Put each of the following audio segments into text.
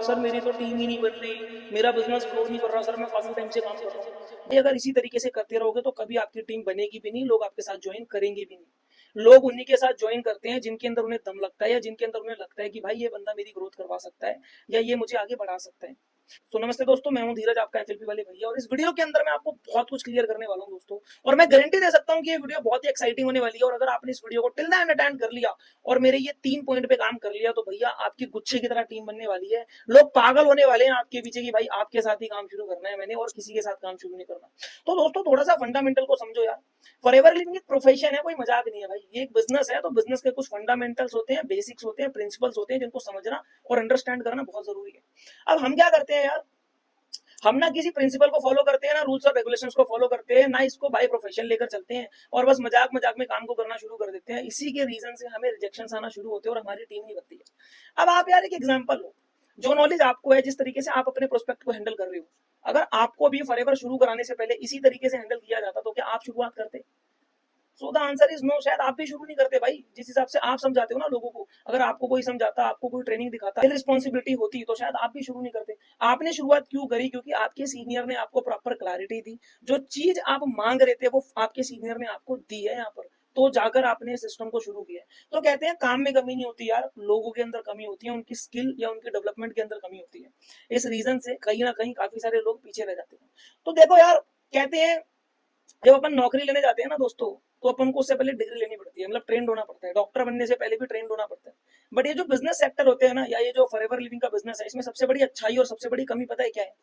Sir मेरी तो team ही नहीं बन रही, मेरा बिजनेस ग्रो नहीं कर रहा सर, मैं काफी टाइम से काम कर रहा हूँ। ये अगर इसी तरीके से करते रहोगे तो कभी आपकी टीम बनेगी भी नहीं, लोग आपके साथ ज्वाइन करेंगे भी नहीं। लोग उन्हीं के साथ ज्वाइन करते हैं जिनके अंदर उन्हें दम लगता है, या जिनके अंदर उन्हें लगता है कि भाई ये बंदा मेरी ग्रोथ करवा सकता है, या ये मुझे आगे बढ़ा सकता है। तो नमस्ते दोस्तों, मैं हूं धीरज, आपका एफएलपी वाले भैया, और इस वीडियो के अंदर मैं आपको बहुत कुछ क्लियर करने वाला हूं दोस्तों। और मैं गारंटी दे सकता हूं कि ये वीडियो बहुत ही एक्साइटिंग होने वाली है। और अगर आपने इस वीडियो को टिल द एंड अटेंड कर लिया और मेरे ये 3 पॉइंट पे काम कर लिया, तो भैया आपकी गुच्छे की तरह टीम बनने वाली है। लोग पागल होने वाले हैं आपके पीछे कि भाई आपके साथ ही काम शुरू करना है मैंने, और किसी के साथ काम शुरू नहीं करना। तो दोस्तों थोड़ा सा फंडामेंटल को समझो यार। फॉरएवर लिविंग एक प्रोफेशन है, कोई मजाक नहीं है भाई। ये एक बिजनेस है, तो बिजनेस के कुछ फंडामेंटल्स होते हैं, बेसिक्स होते हैं, प्रिंसिपल्स होते हैं, जिनको समझना और अंडरस्टैंड करना बहुत जरूरी है। अब हम क्या करते हैं यार, हम ना किसी प्रिंसिपल को फॉलो करते हैं, ना रूल्स और रेगुलेशंस को फॉलो करते हैं, ना इसको बाय प्रोफेशन लेकर चलते हैं, और बस मजाक मजाक में काम को करना शुरू कर देते हैं। इसी के रीजन से हमें रिजेक्शन आना शुरू होते हैं और हमारी टीम नहीं बनती है। अब आप यार एक एग्जांपल हो, जो नॉलेज आपको है, जिस तरीके से आप अपने प्रोस्पेक्ट को हैंडल कर रहे हो, अगर आपको भी फॉरएवर शुरू कराने से पहले इसी तरीके से हैंडल किया जाता तो क्या आप शुरुआत करते? So the answer is no. शायद आप भी शुरू नहीं करते भाई। जिस हिसाब से आप समझाते हो ना लोगों को, अगर आपको कोई समझाता, आपको कोई ट्रेनिंग दिखाता, रिस्पॉन्सिबिलिटी होती, तो शायद आप भी शुरू नहीं करते। आपने शुरुआत क्यों करी? क्योंकि आपके सीनियर ने आपको प्रॉपर क्लैरिटी दी। जो चीज आप मांग रहे थे वो आपके सीनियर ने आपको दी है यहाँ पर, तो जाकर आपने सिस्टम को शुरू किया। तो कहते हैं काम में कमी नहीं होती यार, लोगों के अंदर कमी होती है, उनकी स्किल या उनके डेवलपमेंट के अंदर कमी होती है। इस रीजन से कहीं ना कहीं काफी सारे लोग पीछे रह जाते हैं। तो देखो यार, कहते हैं जब अपन नौकरी लेने जाते हैं ना दोस्तों, तो अपन को उससे पहले डिग्री लेनी पड़ती है, मतलब ट्रेंड होना पड़ता है। डॉक्टर बनने से पहले भी ट्रेंड होना पड़ता है। बट ये जो बिजनेस सेक्टर होते हैं ना, या ये जो फॉरएवर लिविंग का बिजनेस है, इसमें सबसे बड़ी अच्छाई और सबसे बड़ी कमी पता है क्या है?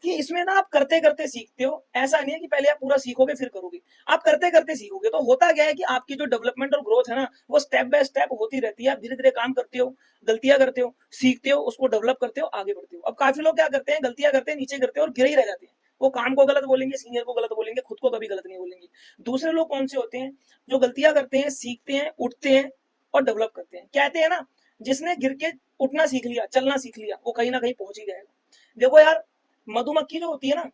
कि इसमें ना आप करते करते सीखते हो। ऐसा नहीं है कि पहले आप पूरा सीखोगे फिर करोगे, आप करते करते सीखोगे। तो होता क्या है कि आपकी जो डेवलपमेंट और ग्रोथ है ना, वो स्टेप बाय स्टेप होती रहती है। आप धीरे धीरे काम करते हो, गलतियां करते हो, सीखते हो, उसको डेवलप करते हो, आगे बढ़ते हो। अब काफी लोग क्या करते हैं, गलतियां करते हैं, नीचे करते हैं और गिरे ही रह जाते हैं। वो काम को गलत बोलेंगे, सीनियर को गलत बोलेंगे, खुद को कभी गलत नहीं बोलेंगे। दूसरे लोग कौन से होते हैं? जो गलतियां करते हैं, सीखते हैं, उठते हैं और डेवलप करते हैं। कहते हैं ना, जिसने गिर के उठना सीख लिया, चलना सीख लिया, वो कहीं ना कहीं पहुंच ही जाएगा। देखो यार, मधुमक्खी जो होती है ना,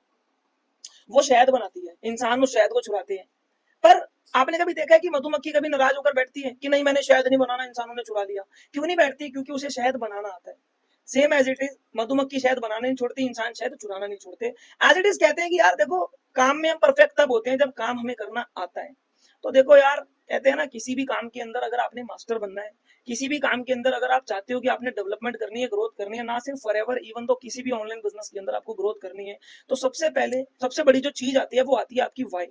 वो शहद बनाती है, इंसान उस शहद को चुराते हैं। पर आपने कभी देखा है कि मधुमक्खी कभी नाराज होकर बैठती है कि नहीं मैंने शहद नहीं बनाना, इंसानों ने चुरा लिया? क्यों नहीं बैठती? क्योंकि उसे शहद बनाना आता है। सेम एज इट इज, मधुमक्खी शहद बनाने नहीं छोड़ती, इंसान शहद चुराना नहीं छोड़ते। एज इट इज कहते हैं कि यार देखो, काम में हम परफेक्ट तब होते हैं जब काम हमें करना आता है। तो देखो यार, कहते हैं ना, किसी भी काम के अंदर अगर आपने मास्टर बनना है, किसी भी काम के अंदर अगर आप चाहते हो कि आपने डेवलपमेंट करनी है, ग्रोथ करनी है, ना सिर्फ फॉरएवर, इवन तो किसी भी ऑनलाइन बिजनेस के अंदर आपको ग्रोथ करनी है, तो सबसे पहले सबसे बड़ी जो चीज आती है वो आती है आपकी वाई।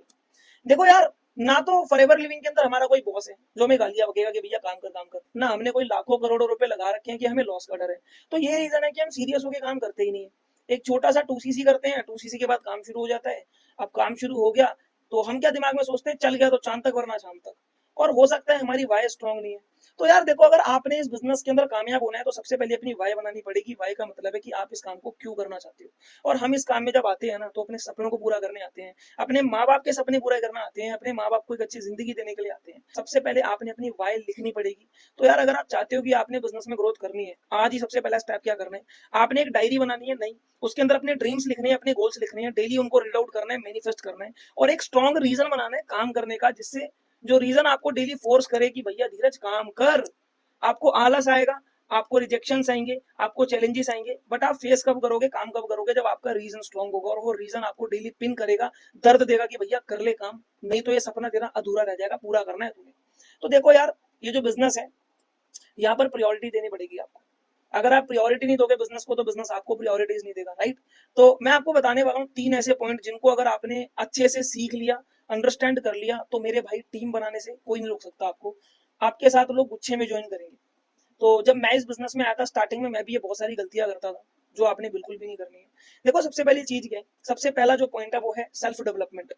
देखो यार, ना तो फॉरएवर लिविंग के अंदर हमारा कोई बॉस है जो हमें गालियां बकेगा कि भैया काम कर काम कर, ना हमने कोई लाखों करोड़ों रुपए लगा रखे हैं कि हमें लॉस का डर है। तो ये रीजन है कि हम सीरियस होकर काम करते ही नहीं है। एक छोटा सा 2cc करते हैं, 2cc के बाद काम शुरू हो जाता है। अब काम शुरू हो गया तो हम क्या दिमाग में सोचते हैं, चल गया तो चांद तक वरना शाम तक। और हो सकता है हमारी वाई स्ट्रांग नहीं है। तो यार देखो, अगर आपने इस बिजनेस के अंदर कामयाब होना है तो सबसे पहले अपनी वाई बनानी पड़ेगी। वाई का मतलब है कि आप इस काम को क्यों करना चाहते हो। और हम इस काम में जब आते हैं ना, तो अपने सपनों को पूरा करने आते हैं, अपने माँ बाप के सपने पूरे करना आते हैं, अपने माँ बाप को एक अच्छी जिंदगी देने के लिए आते हैं। सबसे पहले आपने अपनी वाई लिखनी पड़ेगी। तो यार, अगर आप चाहते हो कि आपने बिजनेस में ग्रोथ करनी है, आज ही सबसे पहला स्टेप क्या करना है? आपने एक डायरी बनानी है, नहीं, उसके अंदर अपने ड्रीम्स लिखने हैं, अपने गोल्स लिखने हैं, डेली उनको रीड आउट करना है, मैनिफेस्ट करना है, और एक स्ट्रॉन्ग रीजन बनाना है काम करने का, जिससे जो रीजन आपको डेली फोर्स करे कि भैया धीरज काम कर। आपको आलस आएगा, आपको रिजेक्शन आएंगे, आपको चैलेंजेस आएंगे, बट आप फेस कब करोगे, काम कब करोगे? जब आपका रीजन स्ट्रॉन्ग होगा और वो रीजन आपको डेली पिन करेगा, दर्द देगा कि भैया कर ले काम, नहीं तो ये सपना तेरा अधूरा रह जाएगा, पूरा करना है तुम्हें। तो देखो यार, ये जो बिजनेस है, यहाँ पर प्रायोरिटी देनी पड़ेगी आपको। अगर आप प्रायोरिटी नहीं दोगे बिजनेस को, तो बिजनेस आपको प्रायोरिटीज नहीं देगा, राइट? तो मैं आपको बताने वाला हूँ 3 ऐसे पॉइंट, जिनको अगर आपने अच्छे से सीख लिया, अंडरस्टैंड कर लिया, तो मेरे भाई टीम बनाने से कोई नहीं रोक सकता आपको। आपके साथ लोग गुच्छे में ज्वाइन करेंगे। तो जब मैं इस बिजनेस में आया था, स्टार्टिंग में मैं भी ये बहुत सारी गलतियां करता था, जो आपने बिल्कुल भी नहीं करनी है। देखो, सबसे पहली चीज क्या है? सबसे पहला जो पॉइंट है वो है self development.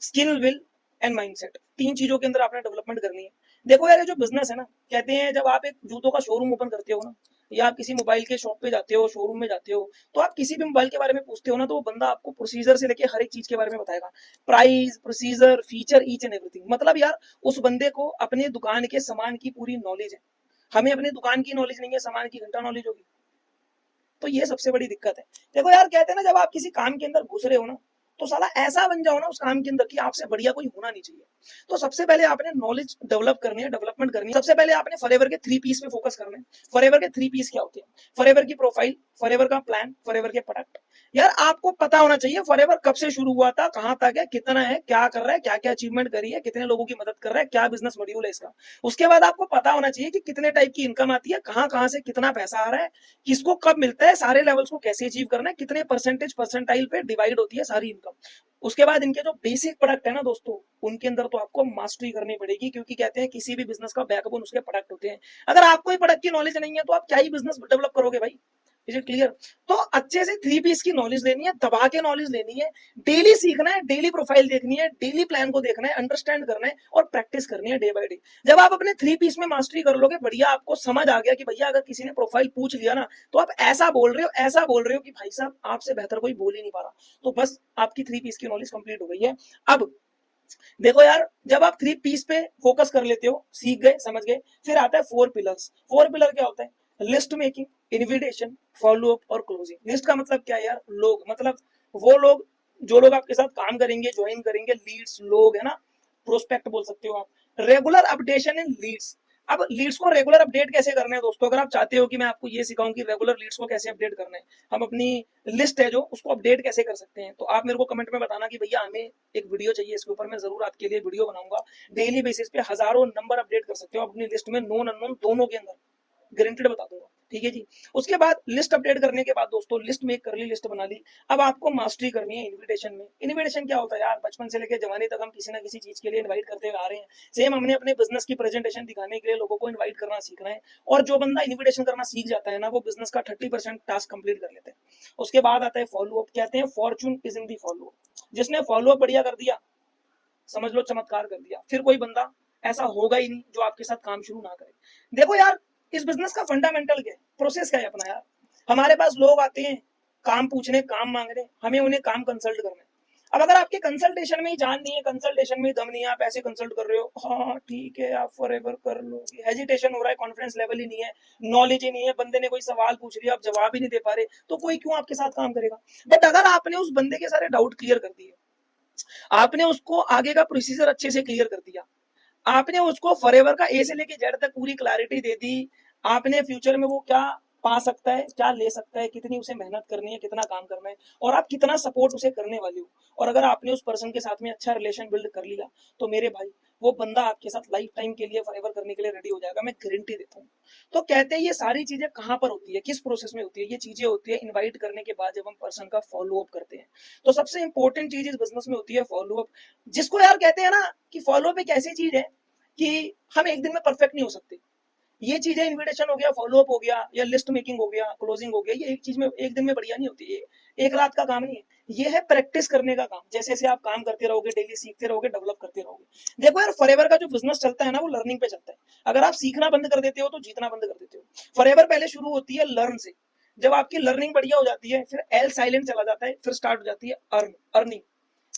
Skill, will and mindset, 3 चीजों के अंदर आपने डेवलपमेंट करनी है। देखो यार, ये जो बिजनेस है ना, कहते हैं जब आप एक जूतों का शोरूम ओपन करते हो ना, या आप किसी मोबाइल के शॉप पे जाते हो, शोरूम में जाते हो, तो आप किसी भी मोबाइल के बारे में पूछते हो ना, तो वो बंदा आपको प्रोसीजर से लेके हर एक चीज के बारे में बताएगा। Price, procedure, feature, each and everything. मतलब यार, उस बंदे को अपने दुकान के सामान की पूरी नॉलेज है। हमें अपनी दुकान की नॉलेज नहीं है, सामान की घंटा नॉलेज होगी। तो ये सबसे बड़ी दिक्कत है। देखो यार, कहते हैं ना, जब आप किसी काम के अंदर घुस रहे हो ना, तो साला ऐसा बन जाओ ना उस काम के अंदर कि आपसे बढ़िया कोई होना नहीं चाहिए। तो सबसे पहले आपने नॉलेज डेवलप करनी है, डेवलपमेंट करनी है। सबसे पहले आपने फॉरएवर के 3 पीस पे फोकस करना है। फॉरएवर के 3 पीस क्या होते हैं? फॉरएवर की प्रोफाइल, फॉरएवर का प्लान, फॉरएवर के प्रोडक्ट। यार आपको पता होना चाहिए फॉरएवर कब से शुरू हुआ था, कहां तक है, कितना है, क्या कर रहा है, क्या क्या अचीवमेंट करी है, कितने लोगों की मदद कर रहा है, क्या बिजनेस मॉड्यूल है इसका। उसके बाद आपको पता होना चाहिए कि कितने टाइप की इनकम आती है, कहां कहां से कितना पैसा आ रहा है, किसको कब मिलता है, सारे लेवल्स को कैसे अचीव करना है, कितने परसेंटेज परसेंटाइल पे डिवाइड होती है सारी इनकम। उसके बाद इनके जो बेसिक प्रोडक्ट है ना दोस्तों, उनके अंदर तो आपको मास्टरी करनी पड़ेगी, क्योंकि कहते हैं किसी भी बिजनेस का बैकबोन उसके प्रोडक्ट होते हैं। अगर आपको ही प्रोडक्ट की नॉलेज नहीं है तो आप क्या ही बिजनेस डेवलप करोगे भाई। Is it clear? तो अच्छे से 3 पीस की नॉलेज लेनी है, दबा के नॉलेज लेनी है, डेली सीखना है, डेली प्रोफाइल देखनी है, डेली प्लान को देखना है, अंडरस्टैंड करना है और प्रैक्टिस करनी है डे बाय डे। जब आप अपने 3 पीस में मास्टरी कर लोगे, बढ़िया आपको समझ आ गया कि भैया अगर किसी ने प्रोफाइल पूछ लिया ना तो आप ऐसा बोल रहे हो, ऐसा बोल रहे हो कि भाई साहब आपसे बेहतर कोई बोल ही नहीं पा रहा, तो बस आपकी 3 पीस की नॉलेज कंप्लीट हो गई है। अब देखो यार, जब आप 3 पीस पे फोकस कर लेते हो, सीख गए, समझ गए, फिर आता है 4 पिलर्स। 4 पिलर क्या होता है? List making, invitation, follow up और क्लोजिंग। लिस्ट का मतलब क्या है यार? लोग, मतलब वो लोग जो लोग आपके साथ काम करेंगे, ज्वाइन करेंगे, लीड्स लोग है ना, प्रोस्पेक्ट बोल सकते हो आप। रेगुलर अपडेशन इन लीड्स। अब लीड्स को रेगुलर अपडेट कैसे करना है दोस्तों? अगर आप चाहते हो कि मैं आपको ये सिखाऊं कि रेगुलर लीड्स को कैसे अपडेट करना है, हम अपनी लिस्ट है जो उसको अपडेट कैसे कर सकते हैं, तो आप मेरे को कमेंट में बताना कि भैया हमें एक वीडियो चाहिए इसके ऊपर, मैं जरूर आपके लिए वीडियो बनाऊंगा। डेली बेसिस पे हजारों नंबर अपडेट कर सकते हो अपनी लिस्ट में, नोन अननोन दोनों के अंदर, गारंटेड बता दूंगा। ठीक है जी। उसके बाद लिस्ट अपडेट करने के बाद दोस्तों, लिस्ट मेक कर ली, लिस्ट बना ली, अब आपको मास्टरी करनी है इन्विटेशन में। इन्विटेशन क्या होता है यार? बचपन से लेकर जवानी तक हम किसी ना किसी चीज के लिए इनवाइट करते हुए आ रहे हैं। सेम हमने अपने बिजनेस की प्रेजेंटेशन दिखाने के लिए लोगों को इनवाइट करना सीख रहे हैं। और जो बंदा इन्विटेशन करना सीख जाता है ना, वो बिजनेस का 30% टास्क कंप्लीट कर लेते हैं। उसके बाद आता है फॉलो अप। कहते हैं Fortune is in the follow up. जिसने फॉलो अप बढ़िया कर दिया, समझ लो चमत्कार कर दिया, फिर कोई बंदा ऐसा होगा ही नहीं जो आपके साथ काम शुरू ना करे। देखो यार, इस बिजनेस का फंडामेंटल क्या है, प्रोसेस क्या है अपना यार? हमारे पास लोग आते हैं काम पूछने, काम मांगने, हमें उन्हें काम कंसल्ट करना है। अब अगर आपके कंसल्टेशन में ही जान नहीं है, कंसल्टेशन में ही दम नहीं है, आप ऐसे कंसल्ट कर रहे हो, हाँ ठीक है आप फॉरएवर कर लोगे, हेजिटेशन हो रहा है, कॉन्फिडेंस लेवल ही नहीं है, नॉलेज ही नहीं है, बंदे ने कोई सवाल पूछ लिया आप जवाब ही नहीं दे पा रहे, तो कोई क्यों आपके साथ काम करेगा? बट अगर आपने उस बंदे के सारे डाउट क्लियर कर दिए, आपने उसको आगे का प्रोसीजर अच्छे से क्लियर कर दिया, आपने उसको फॉरएवर का ए से लेके जेड तक पूरी क्लैरिटी दे दी, आपने फ्यूचर में वो क्या पा सकता है, क्या ले सकता है, कितनी उसे मेहनत करनी है, कितना काम करना है, और आप कितना सपोर्ट उसे करने वाले हो, और अगर आपने उस पर्सन के साथ में अच्छा रिलेशन बिल्ड कर लिया, तो मेरे भाई वो बंदा आपके साथ लाइफ टाइम के लिए फॉरएवर करने के लिए रेडी हो जाएगा, मैं गारंटी देता हूँ। तो कहते हैं ये सारी चीजें कहाँ पर होती है, किस प्रोसेस में होती है? ये चीजें होती है इनवाइट करने के बाद, जब हम पर्सन का फॉलो अप करते हैं। तो सबसे इंपॉर्टेंट चीज इस बिजनेस में होती है फॉलो अप, जिसको यार कहते हैं ना कि फॉलो अप एक ऐसी चीज है कि हम एक दिन में परफेक्ट नहीं हो सकते। ये चीजें इन्विटेशन हो गया, फॉलो अप हो गया, या लिस्ट मेकिंग हो गया, क्लोजिंग हो गया, ये एक चीज में एक दिन में बढ़िया नहीं होती, ये एक रात का काम नहीं है, ये है प्रैक्टिस करने का काम। जैसे जैसे आप काम करते रहोगे, डेली सीखते रहोगे, डेवलप करते रहोगे। देखो यार, फॉरएवर का जो बिजनेस चलता है ना, वो लर्निंग पे चलता है। अगर आप सीखना बंद कर देते हो तो जीतना बंद कर देते हो। फॉरएवर पहले शुरू होती है लर्न से, जब आपकी लर्निंग बढ़िया हो जाती है, फिर एल साइलेंट चला जाता है, फिर स्टार्ट हो जाती है अर्निंग।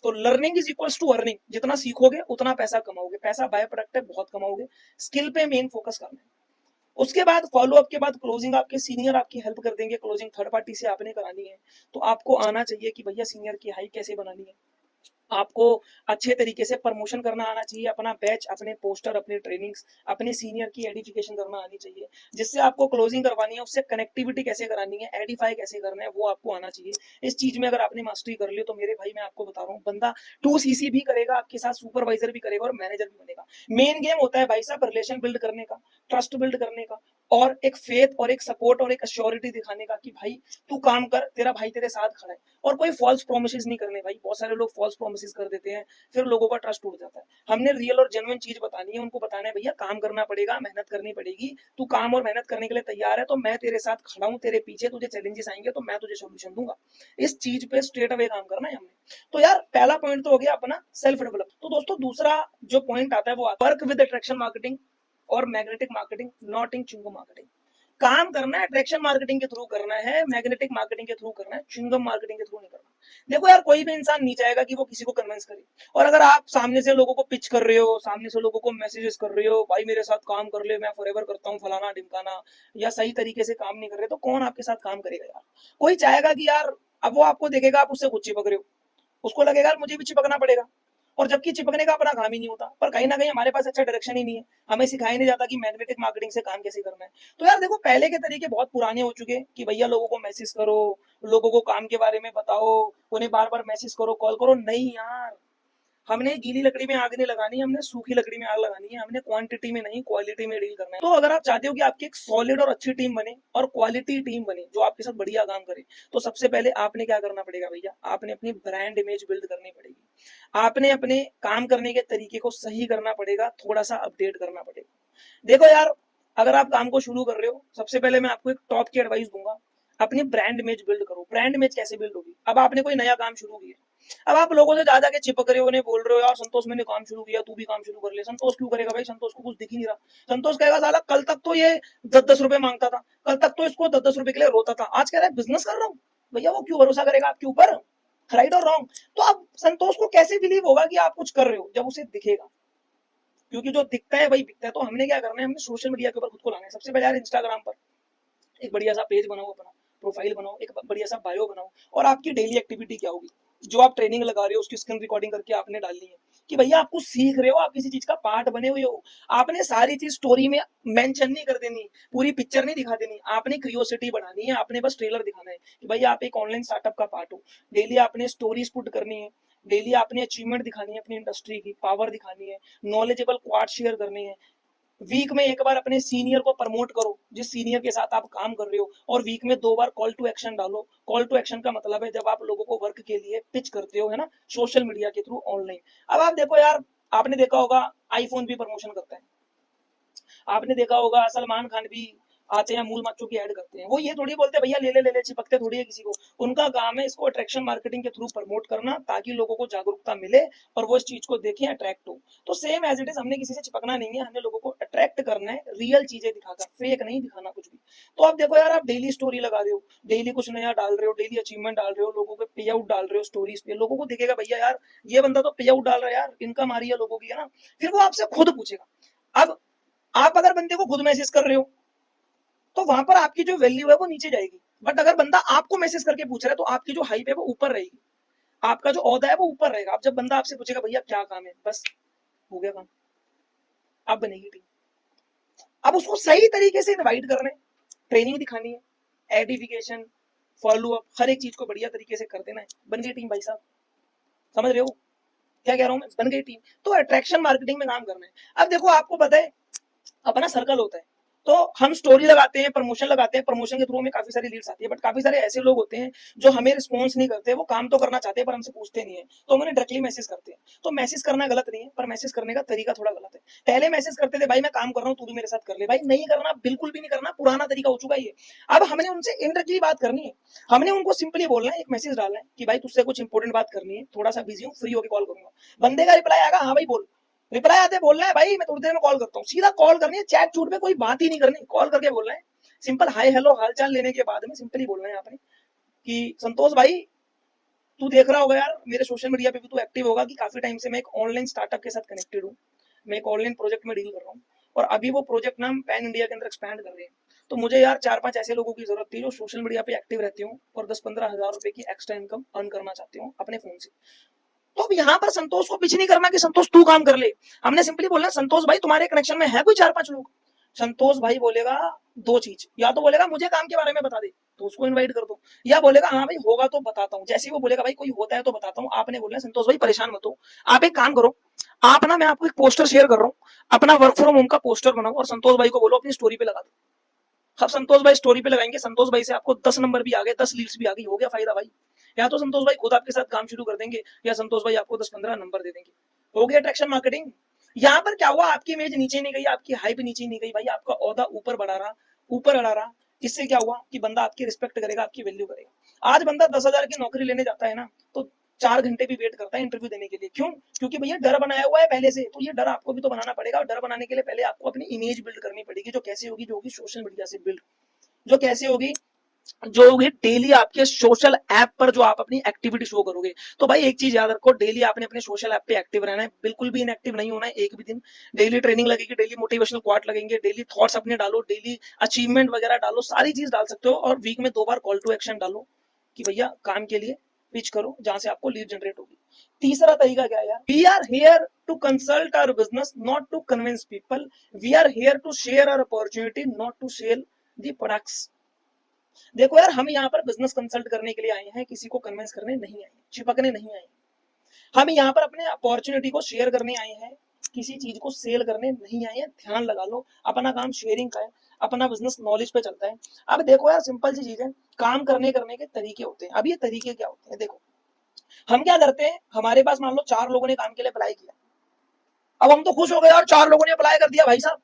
तो learning is equals to earning, जितना सीखोगे उतना पैसा कमाओगे, पैसा बाय प्रोडक्ट है, बहुत कमाओगे। स्किल पे मेन फोकस करना है। उसके बाद फॉलो अप के बाद क्लोजिंग, आपके सीनियर आपकी हेल्प कर देंगे, क्लोजिंग थर्ड पार्टी से आपने करानी है। तो आपको आना चाहिए कि भैया सीनियर की हाई कैसे बनानी है, आपको अच्छे तरीके से प्रमोशन करना आना चाहिए, अपना बैच, अपने पोस्टर, अपने ट्रेनिंग्स, अपने सीनियर की एडिफिकेशन करना आनी चाहिए। जिससे आपको क्लोजिंग करवानी है उससे कनेक्टिविटी कैसे करानी है, एडिफाई कैसे करना है, वो आपको आना चाहिए। इस चीज में अगर आपने मास्टरी कर ली तो मेरे भाई मैं आपको बता रहा हूँ, बंदा 2CC भी करेगा आपके साथ, सुपरवाइजर भी करेगा और मैनेजर भी बनेगा। मेन गेम होता है भाई साहब रिलेशन बिल्ड करने का, ट्रस्ट बिल्ड करने का, और एक फेथ और एक सपोर्ट और एक अश्योरिटी दिखाने का कि भाई तू काम कर, तेरा भाई तेरे साथ खड़ा है। और कोई फॉल्स प्रोमिस नहीं करने भाई, बहुत सारे लोग फॉल्स प्रोमिस कर देते हैं, फिर लोगों का ट्रस्ट टूट जाता है। हमने रियल और जेन्युइन चीज बतानी है, उनको बताना है भैया काम करना पड़ेगा, मेहनत करनी पड़ेगी, तू काम और मेहनत करने के लिए तैयार है तो मैं तेरे साथ खड़ा हूँ, तेरे पीछे, तुझे चैलेंजेस आएंगे तो मैं तुझे सोल्यूशन दूंगा। इस चीज पे स्ट्रेट अवे काम करना है हमने। तो यार पहला पॉइंट तो हो गया अपना सेल्फ डेवलप। तो दोस्तों दूसरा जो पॉइंट आता है वो वर्क विद अट्रैक्शन मार्केटिंग और magnetic marketing, not in chewing gum marketing. काम करना है अट्रैक्शन मार्केटिंग के थ्रू करना है, मैग्नेटिक मार्केटिंग के थ्रू करना है, च्युइंगम मार्केटिंग के थ्रू नहीं करना। देखो यार, कोई भी इंसान नहीं चाहेगा कि वो किसी को कन्विंस करे। और अगर आप सामने से लोगों को पिच कर रहे हो, सामने से लोगों को मैसेजेस कर रहे हो, भाई मेरे साथ काम कर ले, मैं फॉरएवर करता हूँ, फलाना ढिमकाना, या सही तरीके से काम नहीं कर रहे, तो कौन आपके साथ काम करेगा यार? कोई चाहेगा कि यार, अब वो आपको देखेगा आप उससे कुछ चिपक रहे हो, उसको लगेगा यार मुझे भी चिपकना पड़ेगा, और जबकि चिपकने का अपना काम ही नहीं होता। पर कहीं ना कहीं हमारे पास अच्छा डायरेक्शन ही नहीं है, हमें सिखाया नहीं जाता कि मैग्नेटिक मार्केटिंग से काम कैसे करना है। तो यार देखो, पहले के तरीके बहुत पुराने हो चुके हैं कि भैया लोगों को मैसेज करो, लोगों को काम के बारे में बताओ, उन्हें बार बार मैसेज करो, कॉल करो। नहीं यार, हमने गीली लकड़ी में आग नहीं लगानी है, हमने सूखी लकड़ी में आग लगानी है। हमने क्वांटिटी में नहीं, क्वालिटी में डील करना है। तो अगर आप चाहते हो कि आपकी एक सॉलिड और अच्छी टीम बने और क्वालिटी टीम बने जो आपके साथ बढ़िया काम करे, तो सबसे पहले आपने क्या करना पड़ेगा भैया, आपने अपनी ब्रांड इमेज बिल्ड करनी पड़ेगी। आपने अपने काम करने के तरीके को सही करना पड़ेगा, थोड़ा सा अपडेट करना पड़ेगा। देखो यार, अगर आप काम को शुरू कर रहे हो, सबसे पहले मैं आपको एक टॉप की एडवाइस दूंगा, अपनी ब्रांड इमेज बिल्ड करो। ब्रांड इमेज कैसे बिल्ड होगी, अब आपने कोई नया काम शुरू किया, अब आप लोगों से ज्यादा के चिपक रहे हो, उन्हें बोल रहे हो यार संतोष मैंने काम शुरू किया, तू भी काम शुरू कर ले। संतोष क्यों करेगा भाई, संतोष को कुछ दिख ही नहीं रहा। संतोष कहेगा साला कल तक तो ये 10-10 रुपए मांगता था, कल तक तो इसको 10-10 रुपए के लिए रोता था, आज कह रहा है बिजनेस कर रहा हूँ। भैया वो क्यों भरोसा करेगा आपके ऊपर, राइट और रॉन्ग? तो अब संतोष को कैसे बिलीव होगा कि आप कुछ कर रहे हो, जब उसे दिखेगा, क्योंकि जो दिखता है वही बिकता है। तो हमने क्या करना है, हमने सोशल मीडिया के ऊपर खुद को लाना है। सबसे पहले यार इंस्टाग्राम पर एक बढ़िया सा पेज बनाओ, अपना प्रोफाइल बनाओ, एक बढ़िया सा बायो बनाओ, और आपकी डेली एक्टिविटी क्या होगी, जो आप ट्रेनिंग लगा रहे हो उसकी स्क्रीन रिकॉर्डिंग करके आपने डालनी है कि भैया आप कुछ सीख रहे हो, आप किसी चीज का पार्ट बने हुए हो। आपने सारी चीज स्टोरी में मेंशन नहीं कर देनी, पूरी पिक्चर नहीं दिखा देनी, आपने क्यूरियोसिटी बढ़ानी है, आपने बस ट्रेलर दिखाना है कि भैया आप एक ऑनलाइन स्टार्टअप का पार्ट हो। डेली आपने स्टोरीज पुट करनी है, डेली आपने अचीवमेंट दिखानी है, अपनी इंडस्ट्री की पावर दिखानी है, नॉलेजेबल क्वाड शेयर करनी है। वीक में एक बार अपने सीनियर को प्रमोट करो, जिस सीनियर के साथ आप काम कर रहे हो, और वीक में 2 बार कॉल टू एक्शन डालो। कॉल टू एक्शन का मतलब है जब आप लोगों को वर्क के लिए पिच करते हो, है ना, सोशल मीडिया के थ्रू, ऑनलाइन। अब आप देखो यार, आपने देखा होगा आईफोन भी प्रमोशन करता है, आपने देखा होगा सलमान खान भी आते हैं मूल मच्छों की ऐड करते हैं। वो ये थोड़ी बोलते भैया ले ले ले ले, चिपकते थोड़ी है किसी को। उनका काम है इसको अट्रैक्शन मार्केटिंग के थ्रू प्रमोट करना, ताकि लोगों को जागरूकता मिले और वो इस चीज को देखें, अट्रैक्ट हो। तो सेम एज इट इज, हमने किसी से चिपकना नहीं है, हमने लोगों को अट्रैक्ट करना है, रियल चीजें दिखाकर, फेक नहीं दिखाना कुछ भी। तो आप देखो यार, आप डेली स्टोरी लगा रहे हो, डेली कुछ नया डाल रहे हो, डेली अचीवमेंट डाल रहे हो, लोगों पे पे आउट डाल रहे हो स्टोरीज पे, लोगों को दिखेगा भैया यार ये बंदा तो पे आउट डाल रहा है यार, इनकम आ रही है लोगों की, है ना। फिर वो आपसे खुद पूछेगा। अब आप अगर बंदे को खुद मैसेज कर रहे हो, तो वहां पर आपकी जो वैल्यू है वो नीचे जाएगी। बट अगर बंदा आपको मैसेज करके पूछ रहा है, तो आपकी जो हाइप है वो ऊपर रहेगी, आपका जो औहदा है वो ऊपर रहेगा। अब जब बंदा आपसे पूछेगा भैया क्या काम है, बस हो गया काम, अब बनेगी टीम। अब उसको सही तरीके से इनवाइट करना है, ट्रेनिंग दिखानी है, एडिफिकेशन, फॉलो अप, हर एक चीज को बढ़िया तरीके से कर देना है, बन गई टीम भाई साहब। समझ रहे हो क्या कह रहा हूं मैं, बन गई टीम। तो अट्रैक्शन मार्केटिंग में काम करना है। अब देखो, आपको पता है अपना सर्कल होता है, तो हम स्टोरी लगाते हैं, प्रमोशन लगाते हैं, प्रमोशन के थ्रू हमें काफी सारी लीड्स आती है। बट काफी सारे ऐसे लोग होते हैं जो हमें रिस्पॉन्स नहीं करते, वो काम तो करना चाहते हैं पर हमसे पूछते नहीं है, तो हम उन्हें डायरेक्टली मैसेज करते हैं। तो मैसेज करना गलत नहीं है, पर मैसेज करने का तरीका थोड़ा गलत है। पहले मैसेज करते थे भाई मैं काम कर रहा हूँ, तू भी मेरे साथ कर ले, भाई नहीं करना, बिल्कुल भी नहीं करना, पुराना तरीका हो चुका है ये। अब हमने उनसे इनडायरेक्टली बात करनी है, हमने उनको सिंपली बोलना है, एक मैसेज डालना है कि भाई तुझसे कुछ इंपॉर्टेंट बात करनी है, थोड़ा सा बिजी हूँ, फ्री होकर कॉल करूंगा। बंदे का रिप्लाई आएगा हाँ भाई बोल, रिप्लाई आते बोलना है भाई मैं थोड़ी देर में कॉल करता हूँ, सीधा कॉल करनी है, चैट चूट पे कोई बात ही नहीं करनी, कॉल करके बोलना है। सिंपल हाय हेलो हालचाल लेने के बाद में सिंपली बोलना है आपने कि संतोष भाई तू देख रहा होगा यार, मेरे सोशल मीडिया पे भी तू एक्टिव होगा कि काफी टाइम से मैं एक ऑनलाइन स्टार्टअप के साथ कनेक्टेड हूँ, मैं एक ऑनलाइन प्रोजेक्ट में डील कर रहा हूँ, और अभी वो प्रोजेक्ट ना हम पैन इंडिया के अंदर एक्सपैंड कर रहे हैं। तो मुझे यार 4-5 ऐसे लोगों की जरूरत थी जो सोशल मीडिया पे एक्टिव रहते हो और 10-15 हजार रुपए की एक्स्ट्रा इनकम अर्न करना चाहते हो अपने फोन से। तो अब यहाँ पर संतोष को पिच नहीं करना कि संतोष तू काम कर ले, हमने सिंपली बोलना संतोष भाई तुम्हारे कनेक्शन में है कोई 4-5 लोग। संतोष भाई बोलेगा दो चीज, या तो बोलेगा मुझे काम के बारे में बता दे, तो उसको इनवाइट कर दो, या बोलेगा हाँ भाई होगा तो बताता हूँ। जैसे ही वो बोलेगा भाई कोई होता है तो बताता हूँ, आपने बोलना संतोष भाई परेशान मत हो, आप एक काम करो, आप ना, मैं आपको एक पोस्टर शेयर कर रहा हूँ, अपना वर्क फ्रॉम होम का पोस्टर बनाओ और संतोष भाई को बोलो अपनी स्टोरी पे लगा दो। अब संतोष भाई स्टोरी पे लगाएंगे, संतोष भाई से आपको 10 नंबर भी आ गए, 10 लीड्स भी आ गई, हो गया फायदा भाई। या तो संतोष भाई खुद आपके साथ काम शुरू कर देंगे, या संतोष भाई आपको 10-15 नंबर दे देंगे, हो गया अट्रैक्शन मार्केटिंग। यहाँ पर क्या हुआ, आपकी इमेज नीचे नहीं गई, आपकी हाइप नीचे नहीं गई भाई, आपका औहदा ऊपर बढ़ा रहा, ऊपर अड़ा रहा। इससे क्या हुआ कि बंदा आपकी रिस्पेक्ट करेगा, आपकी वैल्यू करेगा। आज बंदा 10,000 की नौकरी लेने जाता है ना, तो 4 घंटे भी वेट करता है इंटरव्यू देने के लिए, क्यों? क्योंकि भैया डर बनाया हुआ है पहले से, तो ये डर आपको भी तो बनाना पड़ेगा। और डर बनाने के लिए पहले आपको अपनी इमेज बिल्ड करनी पड़ेगी, जो कैसे होगी, जो होगी सोशल मीडिया से बिल्ड, जो कैसे होगी, जो होगी डेली आपके सोशल ऐप पर जो आप अपनी एक्टिविटी शो करोगे। तो भाई एक चीज याद रखो, डेली आपने अपने सोशल ऐप पे एक्टिव रहना है, बिल्कुल भी इनएक्टिव नहीं होना है एक भी दिन। डेली ट्रेनिंग लगेगी, डेली मोटिवेशनल क्वाट लगेंगे, डेली थॉट्स अपने डालो, डेली अचीवमेंट वगैरह डालो, सारी चीज डाल सकते हो। और वीक में 2 बार कॉल टू एक्शन डालो कि भैया काम के लिए पिच करो जहां से आपको लीड जनरेट होगी। तीसरा तरीका क्या है यार, we are here to consult our business, not to convince people. We are here to share our opportunity, not to sell the products. देखो यार, हम यहाँ पर बिजनेस कंसल्ट करने के लिए आए हैं, किसी को कन्विंस करने नहीं आए, चिपकने नहीं आए। हम यहाँ पर अपने अपॉर्चुनिटी को शेयर करने आए हैं, किसी चीज को सेल करने नहीं आए हैं। ध्यान लगा लो, अपना काम शेयरिंग का है, अपना बिजनेस नॉलेज पे चलता है। अब देखो यार, सिंपल सी चीज है, काम करने के तरीके होते हैं। अब ये तरीके क्या होते हैं, देखो हम क्या करते हैं, हमारे पास मान लो 4 लोगों ने काम के लिए अप्लाई किया। अब हम तो खुश हो गए यार, 4 लोगों ने अप्लाई कर दिया भाई साहब।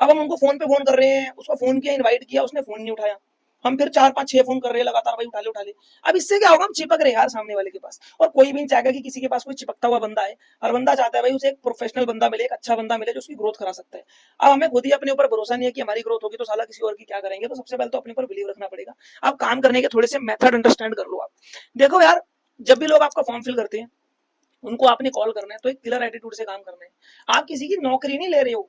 अब हम उनको फोन पे फोन कर रहे हैं, उसको फोन किया, इनवाइट किया, उसने फोन नहीं उठाया। हम फिर 4 5 6 फोन कर रहे हैं लगातार, भाई उठा ले उठा ले। अब इससे क्या होगा, हम चिपक रहे यार सामने वाले के पास। और कोई भी नहीं चाहेगा कि किसी के पास कोई चिपकता हुआ बंदा है। हर बंदा चाहता है भाई उसे एक प्रोफेशनल बंदा मिले, एक अच्छा बंदा मिले जो उसकी ग्रोथ करा सकता है। अब हमें खुद ही अपने ऊपर भरोसा नहीं है कि हमारी ग्रोथ होगी तो साला किसी और की क्या करेंगे। तो सबसे पहले तो अपने ऊपर बिलीव रखना पड़ेगा। अब काम करने के थोड़े से मेथड अंडरस्टैंड कर लो आप। देखो यार, जब भी लोग आपका फॉर्म फिल करते हैं, उनको आपने कॉल करना है तो एक क्लियर एटीट्यूड से काम करना है। आप किसी की नौकरी नहीं ले रहे हो,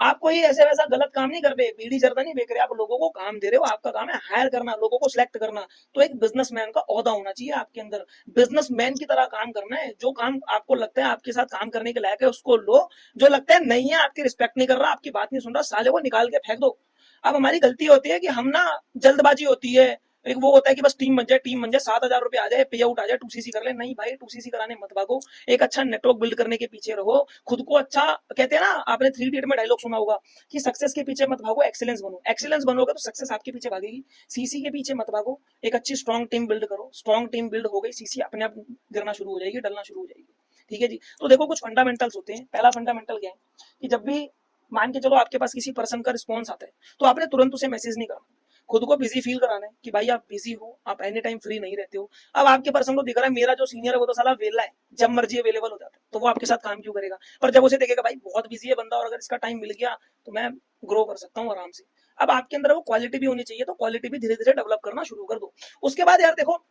आप कोई ऐसे वैसा गलत काम नहीं कर रहे, बीड़ी जर्दा नहीं बेच रहे, आप लोगों को काम दे रहे हो। आपका काम है हायर करना, लोगों को सिलेक्ट करना। तो एक बिजनेसमैन का ओहदा होना चाहिए आपके अंदर, बिजनेसमैन की तरह काम करना है। जो काम आपको लगता है आपके साथ काम करने के लायक है उसको लो, जो लगता है नहीं है, आपकी रिस्पेक्ट नहीं कर रहा, आपकी बात नहीं सुन रहा, साले को निकाल के फेंक दो। अब हमारी गलती होती है कि हम ना, जल्दबाजी होती है। एक वो होता है कि बस टीम बन जाए, टीम बन जाए, 7,000 रुपए आ जाए, पे आउट आ जाए, 2CC कर ले। नहीं भाई, 2CC कराने मत भागो। एक अच्छा नेटवर्क बिल्ड करने के पीछे रहो, खुद को अच्छा, कहते हैं ना, आपने 3 इडियट में डायलॉग सुना होगा कि सक्सेस के पीछे मत भागो, एक्सीलेंस बनो। एक्सीलेंस बनोगे तो सक्सेस आपके पीछे भागेगी। सीसी के पीछे मत भागो, एक अच्छी स्ट्रॉन्ग टीम बिल्ड करो। स्ट्रॉन्ग टीम बिल्ड हो गई, सीसी अपने आप गिरना शुरू हो जाएगी, डलना शुरू हो जाएगी। ठीक है जी। तो देखो कुछ फंडामेंटल्स होते हैं। पहला फंडामेंटल क्या है कि जब भी मान के चलो आपके पास किसी पर्सन का रिस्पॉन्स आता है, तो आपने तुरंत उसे मैसेज नहीं करना, खुद को बिजी फील कराना है कि भाई आप बिजी हो, आप एनी टाइम फ्री नहीं रहते हो। अब आपके पर्सन को दिख रहा है मेरा जो सीनियर है वो तो साला वेला है, जब मर्जी अवेलेबल हो जाता है, तो वो आपके साथ काम क्यों करेगा। पर जब उसे देखेगा भाई बहुत बिजी है बंदा और अगर इसका टाइम मिल गया तो मैं ग्रो कर सकता हूँ आराम से। अब आपके अंदर वो क्वालिटी भी होनी चाहिए, तो क्वालिटी भी धीरे धीरे डेवलप करना शुरू कर दो। उसके बाद यार देखो,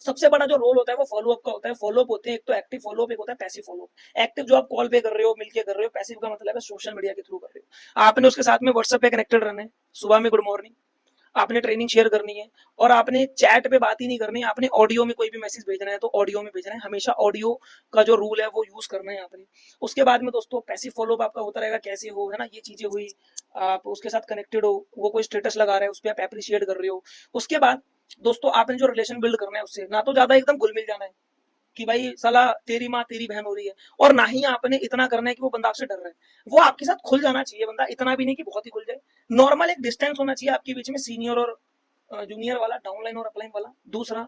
सबसे बड़ा जो रोल होता है वो फॉलोअप का होता है। फॉलोअप होते हैं, एक तो एक्टिव फॉलोअप, एक होता है पैसिव फॉलोअप। एक्टिव जो आप कॉल पे कर रहे हो, मिलके कर रहे हो। पैसिव का मतलब है सोशल मीडिया के थ्रू कर रहे हो, आपने उसके साथ में व्हाट्सएप पे कनेक्टेड रहना है, सुबह में गुड मॉर्निंग, आपने ट्रेनिंग शेयर करनी है, और आपने चैट पे बात ही नहीं करनी है, आपने ऑडियो में कोई भी मैसेज भेजना है तो ऑडियो में भेजना है। हमेशा ऑडियो का जो रूल है वो यूज करना है आपने। उसके बाद में दोस्तों पैसिव फॉलोअप आपका होता रहेगा, कैसे हो, है ना, ये चीजें हुई, आप उसके साथ कनेक्टेड हो, वो कोई स्टेटस लगा रहा है उस पर आप अप्रिशिएट कर रहे हो। उसके बाद दोस्तों आपने जो रिलेशन बिल्ड करना है उससे ना तो ज्यादा एकदम घुल मिल जाना है कि भाई साला तेरी माँ तेरी बहन हो रही है, और ना ही आपने इतना करना है कि वो बंदा आपसे डर रहा है। वो आपके साथ खुल जाना चाहिए बंदा, इतना भी नहीं कि बहुत ही खुल जाए। नॉर्मल एक डिस्टेंस होना चाहिए आपके बीच में, सीनियर और जूनियर वाला, डाउनलाइन और अपलाइन वाला। दूसरा,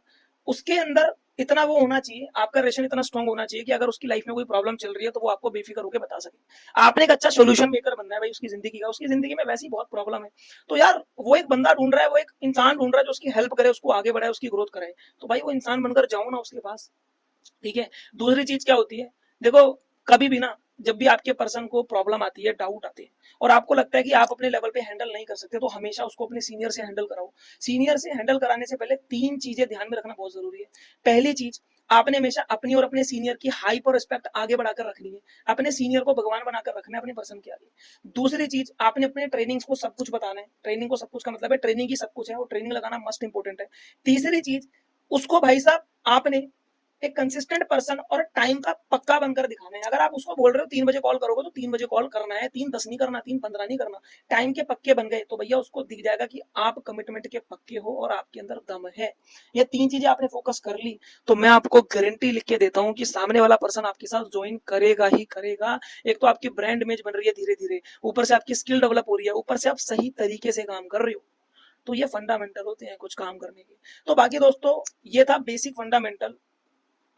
उसके अंदर इतना वो होना चाहिए, आपका रिलेशन इतना स्ट्रांग होना चाहिए कि अगर उसकी लाइफ में कोई प्रॉब्लम चल रही है तो वो आपको बेफिक्र होकर बता सके। आपने एक अच्छा सोल्यूशन मेकर बनना है भाई उसकी जिंदगी का। उसकी जिंदगी में वैसी बहुत प्रॉब्लम है, तो यार वो एक बंदा ढूंढ रहा है, वो एक इंसान ढूंढ रहा है जो उसकी हेल्प करे, उसको आगे बढ़ाए, उसकी ग्रोथ करे। तो भाई वो इंसान बनकर जाओ ना उसके पास। ठीक है। दूसरी चीज क्या होती है, देखो कभी भी ना, जब भी आपके पर्सन को प्रॉब्लम आती है, डाउट आते हैं, और आपको लगता है कि आप अपने लेवल पे हैंडल नहीं कर सकते, तो हमेशा उसको अपने सीनियर से हैंडल कराओ। सीनियर से हैंडल कराने से पहले 3 चीजें ध्यान में रखना बहुत जरूरी है। पहली चीज, आपने हमेशा अपनी और अपने सीनियर की हाइप और रिस्पेक्ट आगे बढ़ाकर रखनी है। अपने सीनियर को भगवान बनाकर रखना है अपने पर्सन के आगे। दूसरी चीज, आपने अपने ट्रेनिंग्स को सब कुछ बताना है। ट्रेनिंग को सब कुछ का मतलब है ट्रेनिंग ही सब कुछ है, और ट्रेनिंग लगाना मस्ट इंपोर्टेंट है। तीसरी चीज, उसको भाई साहब आपने एक कंसिस्टेंट पर्सन और टाइम का पक्का बनकर दिखाना है। अगर आप उसको बोल रहे हो 3 बजे कॉल करोगे तो 3 बजे कॉल करना है, 3:10 नहीं करना, 3:15 नहीं करना। टाइम के पक्के बन गए तो भैया उसको दिख जाएगा कि आप कमिटमेंट के पक्के हो और आपके अंदर दम है। ये 3 चीजें आपने फोकस कर ली तो मैं आपको गारंटी लिख के देता हूँ कि सामने वाला पर्सन आपके साथ ज्वाइन करेगा ही करेगा। एक तो आपकी ब्रांड इमेज बन रही है धीरे धीरे, ऊपर से आपकी स्किल डेवलप हो रही है, ऊपर से आप सही तरीके से काम कर रहे हो। तो ये फंडामेंटल होते हैं कुछ काम करने के। तो बाकी दोस्तों ये था बेसिक फंडामेंटल।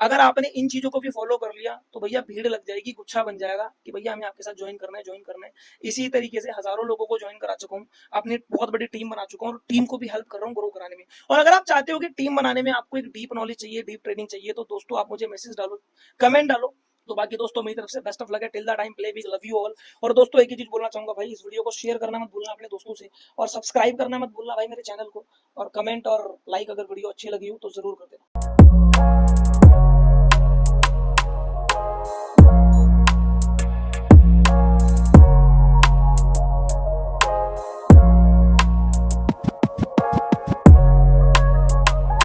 अगर आपने इन चीजों को भी फॉलो कर लिया तो भैया भीड़ लग जाएगी, गुच्छा बन जाएगा कि भैया हमें आपके साथ ज्वाइन करना है, ज्वाइन करना है। इसी तरीके से हजारों लोगों को ज्वाइन करा चुका हूँ, अपनी बहुत बड़ी टीम बना चुका हूँ, और टीम को भी हेल्प कर रहा हूँ ग्रो कराने में। और अगर आप चाहते हो कि टीम बनाने में आपको एक डीप नॉलेज चाहिए, डीप ट्रेनिंग चाहिए, तो दोस्तों आप मुझे मैसेज डालो, कमेंट डालो। तो बाकी दोस्तों मेरी तरफ से बेस्ट ऑफ लक है। Till the time play big, love you all. और दोस्तों एक ही चीज बोलना चाहूंगा भाई, इस वीडियो को शेयर करना मत भूलना अपने दोस्तों से, और सब्सक्राइब करना मत भूलना भाई मेरे चैनल को, और कमेंट और लाइक अगर वीडियो अच्छी लगी हो तो जरूर कर देना।